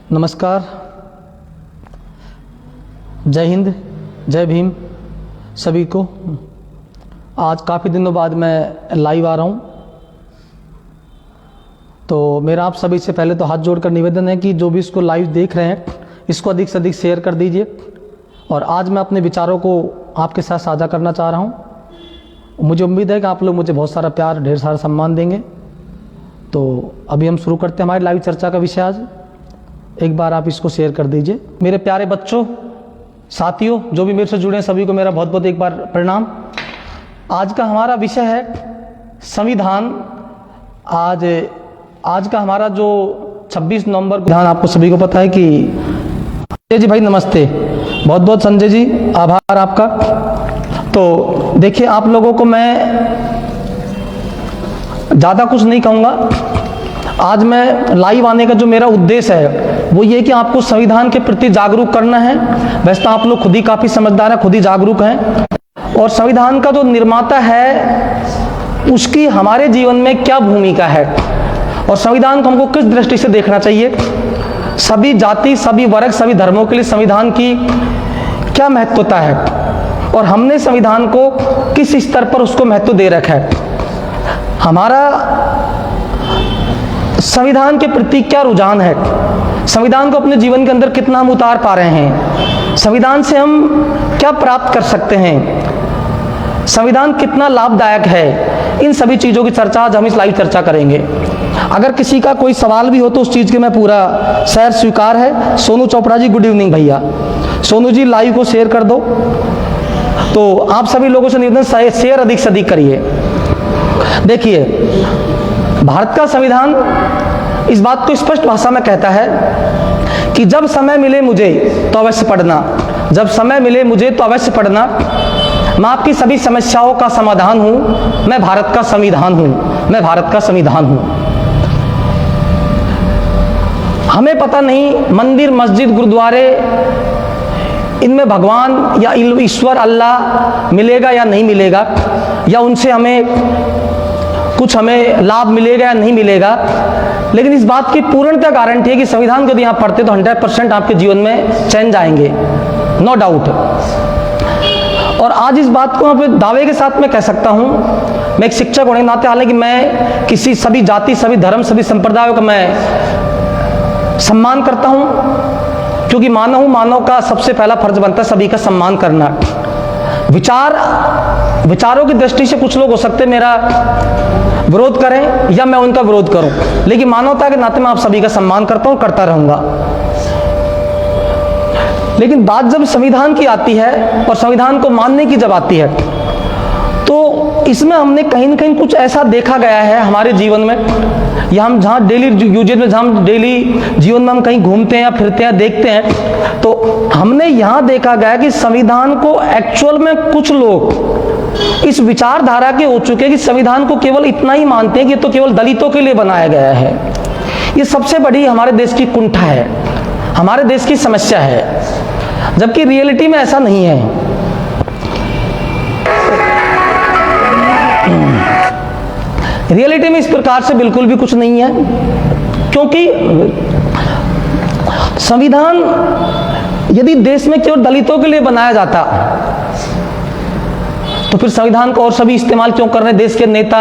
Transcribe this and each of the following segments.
नमस्कार, जय हिंद, जय भीम सभी को। आज काफ़ी दिनों बाद मैं लाइव आ रहा हूँ, तो मेरा आप सभी से पहले तो हाथ जोड़कर निवेदन है कि जो भी इसको लाइव देख रहे हैं इसको अधिक से अधिक शेयर कर दीजिए। और आज मैं अपने विचारों को आपके साथ साझा करना चाह रहा हूँ। मुझे उम्मीद है कि आप लोग मुझे बहुत सारा प्यार, ढेर सारा सम्मान देंगे। तो अभी हम शुरू करते हैं हमारी लाइव चर्चा का विषय। आज एक बार आप इसको शेयर कर दीजिए। मेरे प्यारे बच्चों, साथियों, जो भी मेरे से जुड़े हैं सभी को मेरा बहुत बहुत एक बार प्रणाम। आज का हमारा विषय है संविधान। आज का हमारा जो 26 नवंबर को आपको सभी को पता है कि संजय जी भाई नमस्ते, बहुत बहुत संजय जी आभार आपका। तो देखिए, आप लोगों को मैं ज़्यादा कुछ नहीं कहूँगा। आज मैं लाइव आने का जो मेरा उद्देश्य है वो ये कि आपको संविधान के प्रति जागरूक करना है। वैसे तो आप लोग खुद ही काफ़ी समझदार हैं, खुद ही जागरूक हैं। और संविधान का जो निर्माता है उसकी हमारे जीवन में क्या भूमिका है और संविधान को हमको किस दृष्टि से देखना चाहिए। सभी जाति, सभी वर्ग, सभी धर्मों के लिए संविधान की क्या महत्वता है और हमने संविधान को किस स्तर पर उसको महत्व दे रखा है। हमारा संविधान के प्रति क्या रुझान है, संविधान को अपने जीवन के अंदर कितना हम उतार पा रहे हैं, संविधान से हम क्या प्राप्त कर सकते हैं, संविधान कितना लाभदायक है। इन सभी चीज़ों की चर्चा आज हम इस लाइव चर्चा करेंगे। अगर किसी का कोई सवाल भी हो तो उस चीज़ के मैं पूरा शेयर स्वीकार है। सोनू चोपड़ा जी, गुड इवनिंग भैया। सोनू जी लाइव को शेयर कर दो। तो आप सभी लोगों से निवेदन, शेयर अधिक से अधिक करिए। देखिए, भारत का संविधान इस बात को स्पष्ट भाषा में कहता है कि जब समय मिले मुझे तो अवश्य पढ़ना, जब समय मिले मुझे तो अवश्य पढ़ना, मैं आपकी सभी समस्याओं का समाधान हूं, मैं भारत का संविधान हूं, मैं भारत का संविधान हूं। हमें पता नहीं मंदिर, मस्जिद, गुरुद्वारे, इनमें भगवान या ईश्वर, अल्लाह मिलेगा या नहीं मिलेगा, या उनसे हमें लाभ मिलेगा या नहीं मिलेगा। लेकिन इस बात की पूर्णतः गारंटी है कि संविधान को यदि आप पढ़ते तो 100% आपके जीवन में चेंज आएंगे, नो डाउट। और आज इस बात को मैं दावे के साथ मैं कह सकता हूं, मैं एक शिक्षक होने के नाते, हालांकि मैं किसी सभी जाति, सभी धर्म, सभी संप्रदायों का मैं सम्मान करता हूं, क्योंकि मानव हूं, मानव का सबसे पहला फर्ज बनता है सभी का सम्मान करना। विचारों की दृष्टि से कुछ लोग हो सकते हैं मेरा विरोध करें या मैं उनका विरोध करूं, लेकिन मानवता के नाते मैं आप सभी का सम्मान करता हूं, करता रहूंगा। लेकिन बात जब संविधान की आती है और संविधान को मानने की जब आती है, तो इसमें हमने कहीं न कहीं कुछ ऐसा देखा गया है हमारे जीवन में, या हम जहाँ डेली यूजेज में, जहाँ डेली जीवन में हम कहीं घूमते हैं या फिरते हैं, देखते हैं, तो हमने यहाँ देखा गया कि संविधान को एक्चुअल में कुछ लोग इस विचारधारा के हो चुके हैं कि संविधान को केवल इतना ही मानते हैं कि तो केवल दलितों के लिए बनाया गया है। ये सबसे बड़ी हमारे देश की कुंठा है, हमारे देश की समस्या है, जबकि रियलिटी में ऐसा नहीं है। रियलिटी में इस प्रकार से बिल्कुल भी कुछ नहीं है, क्योंकि संविधान यदि देश में केवल दलितों के लिए बनाया जाता तो फिर संविधान को और सभी इस्तेमाल क्यों कर रहे हैं? देश के नेता,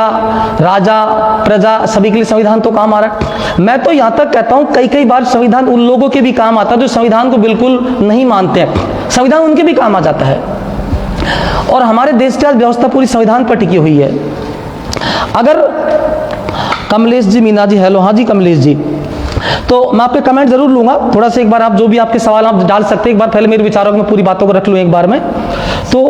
राजा, प्रजा, सभी के लिए संविधान तो काम आ रहा है। मैं तो यहां तक कहता हूं, कई बार संविधान उन लोगों के भी काम आता है जो संविधान को बिल्कुल नहीं मानते हैं, संविधान उनके भी काम आ जाता है। और हमारे देश की आज व्यवस्था पूरी संविधान पर टिकी हुई है। अगर कमलेश जी, मीना जी, हेलो, हाँ जी कमलेश जी, तो मैं आपके कमेंट जरूर लूंगा। थोड़ा सा एक बार आप जो भी आपके सवाल आप डाल सकते हैं, एक बार पहले मेरे विचारों को मैं पूरी बातों को रख लूं एक बार में। तो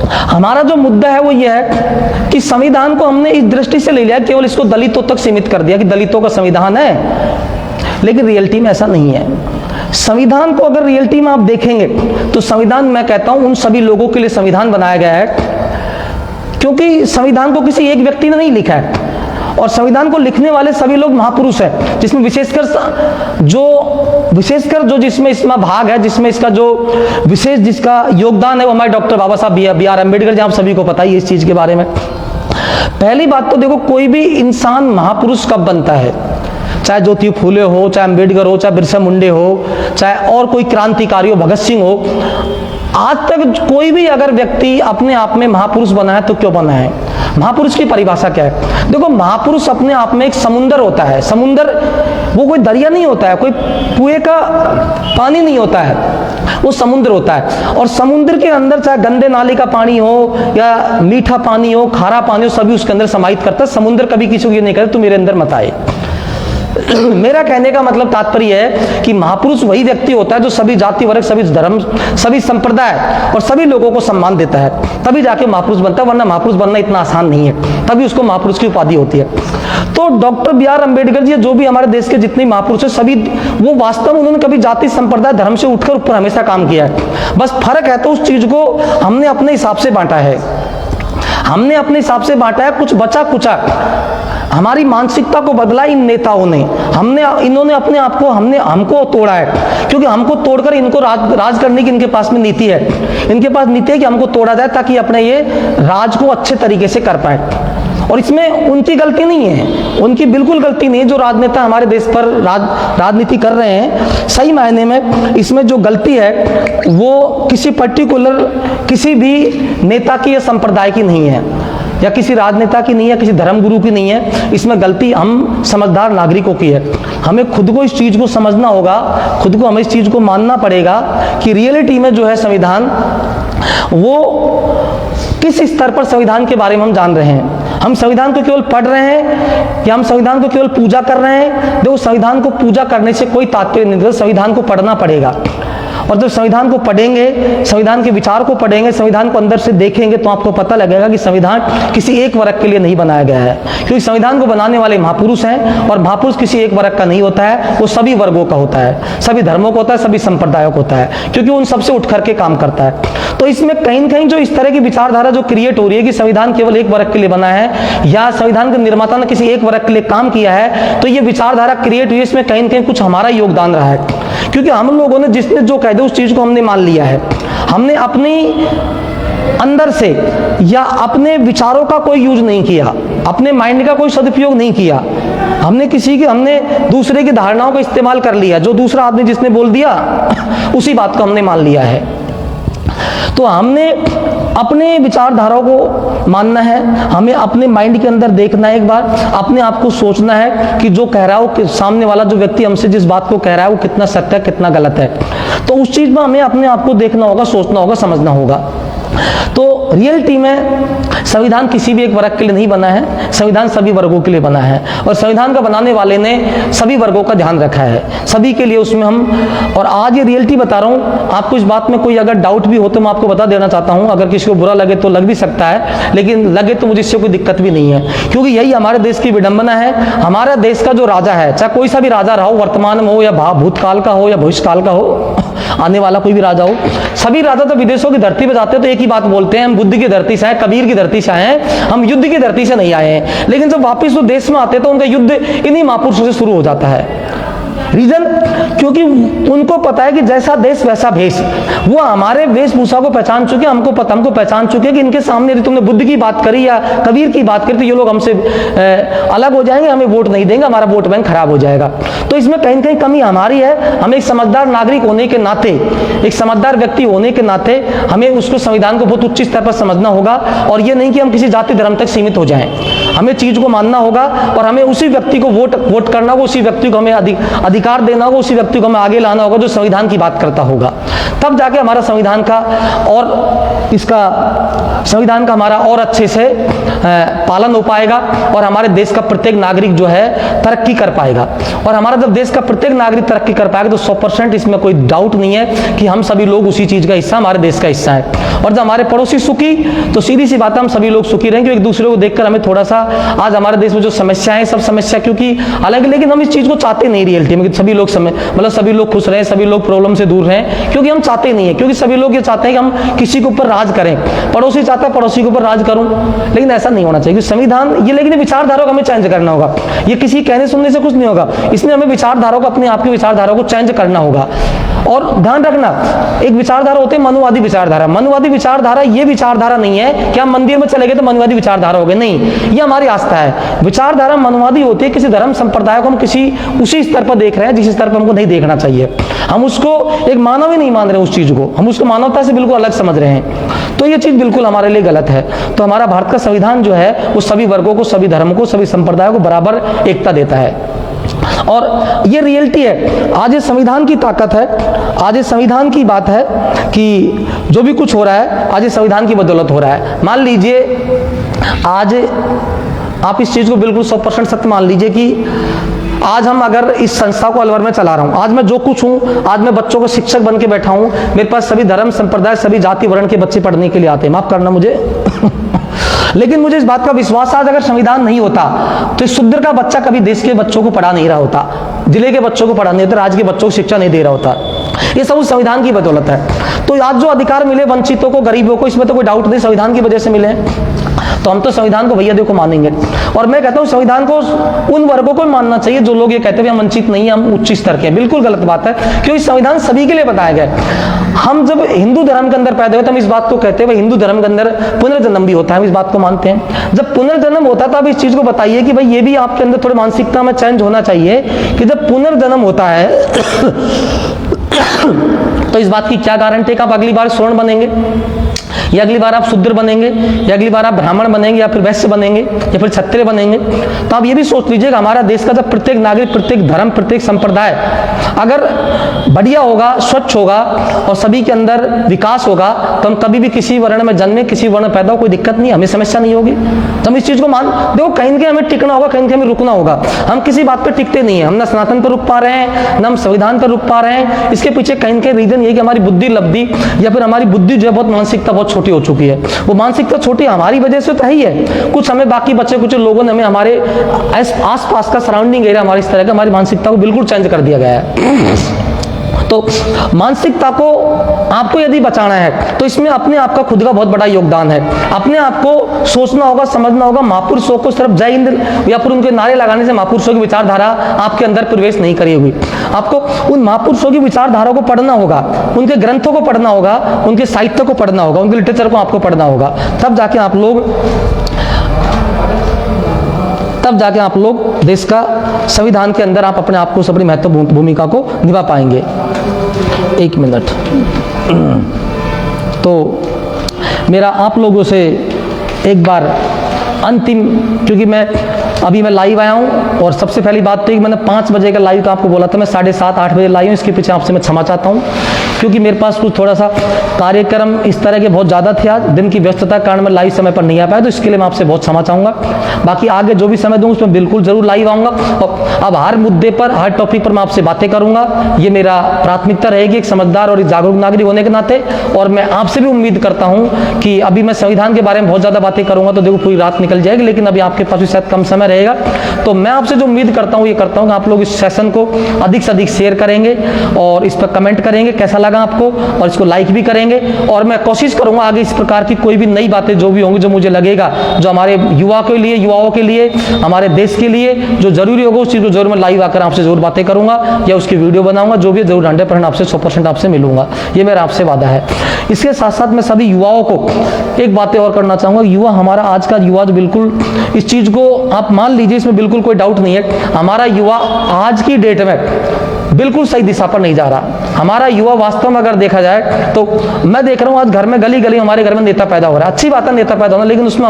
हमारा जो मुद्दा है वो ये है कि संविधान को हमने इस दृष्टि से ले लिया, केवल इसको दलितों तक सीमित कर दिया कि दलितों का संविधान है, लेकिन रियलिटी में ऐसा नहीं है। संविधान को अगर रियलिटी में आप देखेंगे तो संविधान, मैं कहता हूं, उन सभी लोगों के लिए संविधान बनाया गया है, क्योंकि संविधान को किसी एक व्यक्ति ने नहीं लिखा है, और संविधान को लिखने वाले सभी लोग महापुरुष हैं, जिसमें विशेषकर जो जिसमें इसमें भाग है, जिसमें इसका जो विशेष जिसका योगदान है वो हमारे डॉक्टर बाबा साहब बी आर अम्बेडकर जी। आप सभी को पता ही है इस चीज के बारे में। पहली बात तो देखो, कोई भी इंसान महापुरुष कब बनता है? चाहे ज्योति फूले हो, चाहे अम्बेडकर हो, चाहे बिरसा मुंडे हो, चाहे और कोई क्रांतिकारी हो, भगत सिंह हो, आज तक कोई भी अगर व्यक्ति अपने आप में महापुरुष बना है तो क्यों बना है? महापुरुष की परिभाषा क्या है? देखो, महापुरुष अपने आप में एक समुंदर होता है। समुंदर वो कोई दरिया नहीं होता है, कोई कुएं का पानी नहीं होता है, वो समुद्र होता है। और समुद्र के अंदर चाहे गंदे नाले का पानी हो या मीठा पानी हो, खारा पानी हो, सभी उसके अंदर समाहित करता है। समुद्र कभी किसी को ये नहीं करे तू मेरे अंदर मत आए। मेरा कहने का मतलब तात्पर्य है कि महापुरुष वही व्यक्ति होता है जो सभी जाति वर्ग, सभी धर्म, सभी संप्रदाय और सभी लोगों को सम्मान देता है, तभी जाके महापुरुष बनता है। वरना महापुरुष बनना इतना आसान नहीं है, तभी उसको महापुरुष की उपाधि होती है। तो डॉक्टर B.R. अम्बेडकर जी, जो भी हमारे देश के जितने महापुरुष हैं, सभी वो वास्तव में उन्होंने कभी जाति, संप्रदाय, धर्म से उठकर ऊपर हमेशा काम किया है। बस फर्क है तो उस चीज को हमने अपने हिसाब से बांटा है, हमने अपने हिसाब से बांटा है। कुछ बचा कुचा, हमारी मानसिकता को बदला इन नेताओं ने। इन्होंने अपने आप को हमको तोड़ा है, क्योंकि हमको तोड़कर इनको राज करने की इनके पास में नीति है। इनके पास नीति है कि हमको तोड़ा जाए ताकि अपने ये राज को अच्छे तरीके से कर पाए। और इसमें उनकी गलती नहीं है, उनकी बिल्कुल गलती नहीं है। जो राजनेता हमारे देश पर राजनीति कर रहे हैं, सही मायने में इसमें जो गलती है वो किसी पर्टिकुलर, किसी भी नेता की या संप्रदाय की नहीं है, या किसी राजनेता की नहीं है, किसी धर्मगुरु की नहीं है। इसमें गलती हम समझदार नागरिकों की है। हमें खुद को इस चीज को समझना होगा, खुद को हमें इस चीज को मानना पड़ेगा कि रियलिटी में जो है संविधान, वो किस स्तर पर संविधान के बारे में हम जान रहे हैं। हम संविधान को केवल पढ़ रहे हैं या हम संविधान को केवल पूजा कर रहे हैं? देखो, संविधान को पूजा करने से कोई तात्पर्य नहीं है, संविधान को पढ़ना पड़ेगा। और जब संविधान को पढ़ेंगे, संविधान के विचार को पढ़ेंगे, संविधान को अंदर से देखेंगे, तो आपको पता लगेगा कि संविधान किसी एक वर्ग के लिए नहीं बनाया गया है, क्योंकि संविधान को बनाने वाले महापुरुष हैं। और महापुरुष किसी एक वर्ग का नहीं होता है, वो सभी वर्गों का होता है, सभी धर्मों का होता है, सभी संप्रदायों का होता है, क्योंकि उन सबसे उठ करके काम करता है। तो इसमें कहीं न कहीं जो इस तरह की विचारधारा जो क्रिएट हो रही है कि संविधान केवल एक वर्ग के लिए बना है, या संविधान के निर्माता ने किसी एक वर्ग के लिए काम किया है, तो ये विचारधारा क्रिएट हुई है, इसमें कहीं न कहीं कुछ हमारा योगदान रहा है। क्योंकि हम लोगों ने जिसने जो कह दिया उस चीज को हमने मान लिया है। हमने अपनी अंदर से या अपने विचारों का कोई यूज नहीं किया, अपने माइंड का कोई सदुपयोग नहीं किया। हमने दूसरे की धारणाओं का इस्तेमाल कर लिया, जो दूसरा आदमी जिसने बोल दिया उसी बात को हमने मान लिया है। तो हमने अपने विचारधाराओं को मानना है, हमें अपने माइंड के अंदर देखना है, एक बार अपने आप को सोचना है कि जो कह रहा है, सामने वाला जो व्यक्ति हमसे जिस बात को कह रहा है वो कितना सत्य है, कितना गलत है। तो उस चीज में हमें अपने आप को देखना होगा, सोचना होगा, समझना होगा। तो रियलिटी में संविधान किसी भी एक वर्ग के लिए नहीं बना है, संविधान सभी वर्गों के लिए बना है। और संविधान का बनाने वाले ने सभी वर्गों का ध्यान रखा है, सभी के लिए उसमें हम। और आज ये रियलिटी बता रहा हूँ आपको, इस बात में कोई अगर डाउट भी हो तो मैं आपको बता देना चाहता हूँ। अगर किसी को बुरा लगे तो लग भी सकता है, लेकिन लगे तो मुझे इससे कोई दिक्कत भी नहीं है, क्योंकि यही हमारे देश की विडंबना है। हमारे देश का जो राजा है, चाहे कोई सा भी राजा रहा हो, वर्तमान में हो या भूतकाल का हो या भविष्यकाल का हो, आने वाला कोई भी राजा हो, सभी राजा तो विदेशों की धरती पर जाते हैं तो एक ही बात बोलते हैं, हम बुद्ध की धरती से आए, कबीर की धरती से आए हैं, हम युद्ध की धरती से नहीं आए हैं। लेकिन जब वापस वो देश में आते हैं तो उनका युद्ध इन्हीं महापुरुषों से शुरू हो जाता है। रीजन, क्योंकि उनको पता है कि जैसा देश वैसा भेष। वो हमारे वेशभूषा को पहचान चुके, हमको पहचान चुके कि इनके सामने यदि तुमने बुद्ध की बात करी या कबीर की बात करी तो ये लोग हमसे अलग हो जाएंगे, हमें वोट नहीं देंगे, हमारा वोट बैंक खराब हो जाएगा। तो इसमें कहीं न कहीं कमी हमारी है। हमें एक समझदार नागरिक होने के नाते, एक समझदार व्यक्ति होने के नाते हमें उसको, संविधान को बहुत उच्च स्तर पर समझना होगा। और ये नहीं कि हम किसी जाति धर्म तक सीमित हो जाएं, हमें चीज को मानना होगा और हमें उसी व्यक्ति को वोट करना होगा, उसी व्यक्ति को हमें अधिकार देना होगा, उसी व्यक्ति को हमें आगे लाना होगा जो संविधान की बात करता होगा। तब जाके हमारा संविधान का और इसका संविधान का हमारा और अच्छे से पालन हो पाएगा और हमारे देश का प्रत्येक नागरिक जो है तरक्की कर पाएगा। और हमारा जब देश का प्रत्येक नागरिक तरक्की कर पाएगा तो 100% इसमें कोई डाउट नहीं है कि हम सभी लोग उसी चीज का हिस्सा, हमारे देश का हिस्सा है। और जब हमारे पड़ोसी सुखी तो सीधी सी बात है, हम सभी लोग सुखी रहेंगे। एक दूसरे को देखकर हमें थोड़ा सा, आज हमारे देश में जो समस्याएं, सब समस्या क्योंकि अलग, लेकिन हम इस चीज को चाहते नहीं रियलिटी में, सभी लोग सभी लोग खुश रहें, सभी लोग प्रॉब्लम से दूर रहें, क्योंकि हम चाहते नहीं है। क्योंकि सभी लोग ये चाहते हैं कि हम किसी के ऊपर राज करें, पड़ोसी चाहता है पड़ोसी के ऊपर राज करूं, लेकिन ऐसा नहीं होना चाहिए। संविधान ये, लेकिन विचारधारा को हमें चेंज करना होगा। ये किसी कहने सुनने से कुछ नहीं होगा, इसमें हमें विचारधारा को, अपने आप की विचारधारा को चेंज करना होगा। और ध्यान रखना, एक विचारधारा होती है मनुवादी विचारधारा। मनुवादी विचारधारा ये विचारधारा नहीं है कि हम मंदिर में चले गए तो मनुवादी विचारधारा हो गई, नहीं, ये हमारी आस्था है। विचारधारा मनुवादी होती है किसी धर्म संप्रदाय को हम किसी उसी स्तर पर देख रहे हैं जिस स्तर पर हमको नहीं देखना चाहिए। हम उसको एक मानव ही नहीं मान रहे, उस चीज को हम उसको मानवता से बिल्कुल अलग समझ रहे हैं, तो ये चीज बिल्कुल हमारे लिए गलत है। तो हमारा भारत का संविधान जो है वो सभी वर्गों को, सभी धर्मों को, सभी संप्रदायों को बराबर एकता देता है और ये रियलिटी है। आज इस संविधान की ताकत है, आज इस संविधान की बात है कि जो भी कुछ हो रहा है आज इस संविधान की बदौलत हो रहा है। मान लीजिए आज आप इस चीज को बिल्कुल 100% सत्य मान लीजिए कि आज हम अगर इस संस्था को अलवर में चला रहा हूं, आज मैं जो कुछ हूं, आज मैं बच्चों को शिक्षक बन के बैठा हूं, मेरे पास सभी धर्म संप्रदाय, सभी जाति वर्ण के बच्चे पढ़ने के लिए आते हैं, माफ करना मुझे लेकिन मुझे इस बात का विश्वास है आज अगर संविधान नहीं होता तो इस सुद्र का बच्चा कभी देश के बच्चों को पढ़ा नहीं रहा होता, जिले के बच्चों को पढ़ा नहीं होता, राज्य के बच्चों को शिक्षा नहीं दे रहा होता। ये सब उस संविधान की बदौलत है। तो आज जो अधिकार मिले वंचितों को, गरीबों को, इसमें तो कोई डाउट नहीं, संविधान की वजह से मिले हैं। तो हम तो संविधान को भैया देखो मानेंगे और मैं कहता हूं संविधान को उन वर्गों को मानना चाहिए जो लोग ये कहते हैं हम वंचित नहीं है, हम उच्च स्तर के हैं। बिल्कुल गलत बात है, क्योंकि संविधान सभी के लिए बताया गया है। हम जब हिंदू धर्म के अंदर पैदा हुए तो हम इस बात को कहते हैं भाई हिंदू धर्म के अंदर पुनर्जन्म भी होता है, हम इस बात को मानते हैं। जब पुनर्जन्म होता है तो आप इस चीज को बताइए कि भाई ये भी आपके अंदर थोड़ी मानसिकता में चेंज होना चाहिए कि जब पुनर्जन्म होता है तो इस बात की क्या गारंटी है कि आप अगली बार स्वर्ण बनेंगे, या अगली बार आप शूद्र बनेंगे, या अगली बार आप ब्राह्मण बनेंगे, या फिर वैश्य बनेंगे, या फिर क्षत्रिय बनेंगे। तो आप ये भी सोच लीजिएगा हमारा देश का जब प्रत्येक नागरिक, प्रत्येक धर्म, प्रत्येक संप्रदाय अगर बढ़िया होगा, स्वच्छ होगा और सभी के अंदर विकास होगा तो हम कभी भी किसी वर्ण में जन्मे, किसी वर्ण में पैदा हो, कोई दिक्कत नहीं, हमें समस्या नहीं होगी। तो हम इस चीज को देखो कहीं ना हमें टिकना होगा, कहीं हमें रुकना होगा। हम किसी बात पर टिकते नहीं है, हम ना सनातन पर रुक पा रहे हैं, ना हम संविधान पर रुक पा रहे हैं। इसके पीछे कहीं ना कहीं रीजन ये कि हमारी बुद्धि लब्धि या फिर हमारी बुद्धि जो है बहुत मानसिकता बहुत छोटी हो चुकी है। वो मानसिकता छोटी हमारी वजह से तो है ही है, कुछ हमें बाकी बच्चे कुछ लोगों ने हमें हमारे आस पास का सराउंडिंग एरिया हमारी इस तरह का हमारी मानसिकता को बिल्कुल चेंज कर दिया गया है। तो मानसिकता को आपको यदि बचाना है तो इसमें अपने आप का खुद का बहुत बड़ा योगदान है। अपने आप को सोचना होगा, समझना होगा। महापुरुषों को सिर्फ जय हिंद या फिर उनके नारे लगाने से महापुरुषों की विचारधारा आपके अंदर प्रवेश नहीं करी हुई। आपको उन महापुरुषों की विचारधारा को पढ़ना होगा, उनके ग्रंथों को पढ़ना होगा, उनके साहित्य को पढ़ना होगा, उनके लिटरेचर को आपको पढ़ना होगा, तब जाके आप लोग देश का संविधान के अंदर आप अपने आप को अपनी महत्वपूर्ण भूमिका को निभा पाएंगे। एक मिनट। तो मेरा आप लोगों से एक बार अंतिम, क्योंकि अभी मैं लाइव आया हूँ और सबसे पहली बात तो मैंने 5 बजे का लाइव का आपको बोला था, मैं 7:30-8 बजे लाइव हूँ। इसके पीछे आपसे मैं क्षमा चाहता हूँ क्योंकि मेरे पास कुछ थोड़ा सा कार्यक्रम इस तरह के बहुत ज़्यादा थे, आज दिन की व्यस्तता के कारण मैं लाइव समय पर नहीं आ पाया, तो इसके लिए मैं आपसे बहुत क्षमा चाहूँगा। बाकी आगे जो भी समय दूँ उसमें बिल्कुल जरूर लाइव आऊँगा और अब हर मुद्दे पर, हर टॉपिक पर मैं आपसे बातें करूँगा। ये मेरा प्राथमिकता रहेगी एक समझदार और एक जागरूक नागरिक होने के नाते। और मैं आपसे भी उम्मीद करता हूँ कि अभी मैं संविधान के बारे में बहुत ज़्यादा बातें करूँगा तो देखो पूरी रात निकल जाएगी, लेकिन अभी आपके पास भी शायद कम समय रहेगा। तो मैं आपसे जो उम्मीद करता हूँ ये करता हूँ कि आप लोग इस सेशन को अधिक से अधिक शेयर करेंगे और इस पर कमेंट करेंगे कैसा लगा आपको, और इसको लाइक भी करेंगे। और मैं कोशिश करूँगा आगे इस प्रकार की कोई भी नई बातें जो भी होंगी, जो मुझे लगेगा जो हमारे युवाओं के लिए, हमारे देश के लिए जो जरूरी होगा उस चीज़ को जरूर मैं लाइव आकर आपसे जरूर बातें करूँगा या उसकी वीडियो बनाऊँगा। जो भी जरूर 100% आपसे 100% आपसे मिलूंगा, ये मेरा आपसे वादा है। इसके साथ साथ मैं सभी युवाओं को एक बातें और करना चाहूँगा। युवा, हमारा आज का युवा जो बिल्कुल इस चीज़ को आप मान लीजिए, इसमें बिल्कुल कोई डाउट नहीं है, हमारा युवा आज की डेट में बिल्कुल सही दिशा पर नहीं जा रहा। हमारा युवा वास्तव में अगर देखा जाए तो मैं देख रहा हूँ आज घर में गली गली हमारे घर में नेता पैदा हो रहा है। अच्छी बात है नेता पैदा होना, लेकिन उसमें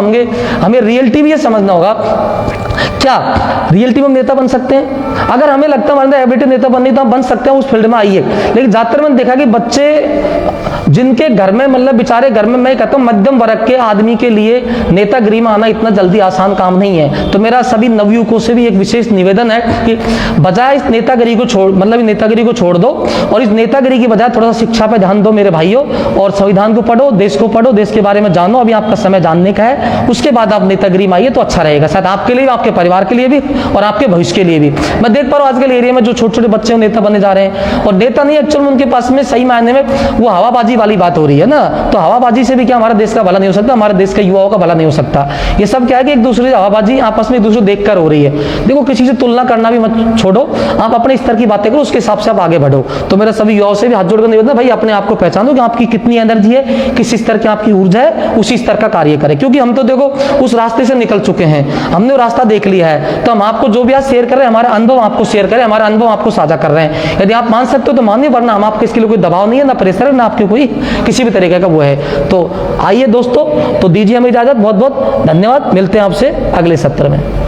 हमें रियलिटी भी ये समझना होगा, क्या रियलिटी में हम नेता बन सकते हैं? अगर हमें लगता है हमारे अंदर एबिलिटी नेता बननी तो हम बन सकते हैं, उस फील्ड में आइए। लेकिन ज्यादातर मैंने देखा कि बच्चे जिनके घर में मतलब बेचारे घर में, मैं कहता हूँ मध्यम वर्ग के आदमी के लिए नेतागिरी में आना इतना जल्दी आसान काम नहीं है। तो मेरा सभी नवयुवकों से भी एक विशेष निवेदन है कि बजाय इस नेतागिरी को छोड़ दो और इस नेतागिरी की बजाय थोड़ा सा शिक्षा पे ध्यान दो मेरे भाइयों, और संविधान को पढ़ो, देश को पढ़ो, देश के बारे में जानो। अभी आपका समय जानने का है, उसके बाद आप नेतागिरी में आइए तो अच्छा रहेगा, शायद आपके लिए, आपके परिवार के लिए भी और आपके भविष्य के लिए भी। मैं देख पा रहा हूँ आजकल एरिया में जो छोटे छोटे बच्चे नेता बने जा रहे हैं, और नेता नहीं एक्चुअल में उनके पास में सही मायने में वो हवाबाजी वाली बात हो रही है ना। तो हवाबाजी से भी क्या हमारा देश का भला नहीं हो सकता, हमारे देश के युवाओं का भला नहीं हो सकता। ये सब क्या है कि एक दूसरे हवाबाजी आपस में एक दूसरे देखकर हो रही है। देखो किसी से तुलना करना भी मत छोड़ो, आप अपने स्तर की बातें करो, उसके हिसाब से आप आगे बढ़ो। तो मेरा सभी सभी युवाओं से भी हाथ जोड़कर निवेदन है, भाई अपने आप को पहचानो कि आपकी कितनी एनर्जी है, किस स्तर की आपकी ऊर्जा है, उसी स्तर का कार्य करें। क्योंकि हम तो देखो उस रास्ते से निकल चुके हैं, हमने वो रास्ता देख लिया है, तो हम आपको जो भी आज शेयर कर रहे हैं, हमारे अनुभव आपको शेयर करें, हमारा अनुभव आपको साझा कर रहे हैं। यदि आप मान सकते हो तो मानिए, वरना हम आपके इसके लिए कोई दबाव नहीं है, ना प्रेशर है, ना आपके कोई किसी भी तरीके का वो है। तो आइए दोस्तों, तो दीजिए हमें इजाजत। बहुत बहुत धन्यवाद, मिलते हैं आपसे अगले सत्र में।